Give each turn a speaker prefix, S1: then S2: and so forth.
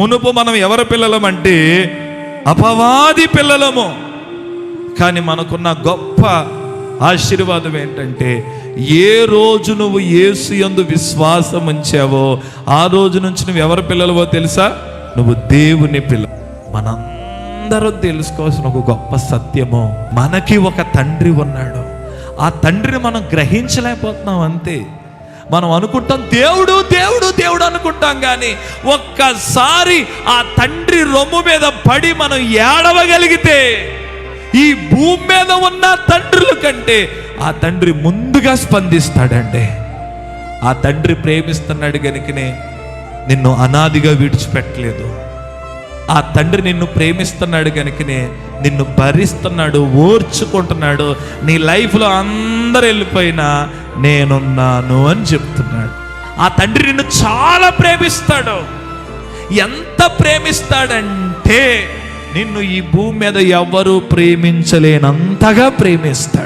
S1: మునుపు మనం ఎవరి పిల్లలం అంటే అపవాది పిల్లలము. కానీ మనకున్న గొప్ప ఆశీర్వాదం ఏంటంటే ఏ రోజు నువ్వు యేసు యందు విశ్వాసం ఉంచావో ఆ రోజు నుంచి నువ్వు ఎవరి పిల్లలవో తెలుసా? నువ్వు దేవుని పిల్ల. మనందరూ తెలుసుకోవాల్సిన ఒక గొప్ప సత్యము, మనకి ఒక తండ్రి ఉన్నాడు. ఆ తండ్రిని మనం గ్రహించలేకపోతున్నాం అంతే. మనం అనుకుంటాం దేవుడు దేవుడు దేవుడు అనుకుంటాం, కానీ ఒక్కసారి ఆ తండ్రి రొమ్ము మీద పడి మనం ఏడవగలిగితే ఈ భూమి మీద ఉన్న తండ్రుల కంటే ఆ తండ్రి ముందుగా స్పందిస్తాడండి. ఆ తండ్రి ప్రేమిస్తున్నాడు గనుకనే నిన్ను అనాదిగా విడిచిపెట్టలేదు. ఆ తండ్రి నిన్ను ప్రేమిస్తున్నాడు కనుకనే నిన్ను భరిస్తున్నాడు, ఓర్చుకుంటున్నాడు. నీ లైఫ్లో అందరు వెళ్ళిపోయినా నేనున్నాను అని చెప్తున్నాడు. ఆ తండ్రి నిన్ను చాలా ప్రేమిస్తాడు. ఎంత ప్రేమిస్తాడంటే నిన్ను ఈ భూమి మీద ఎవరు ప్రేమించలేనంతగా ప్రేమిస్తాడు.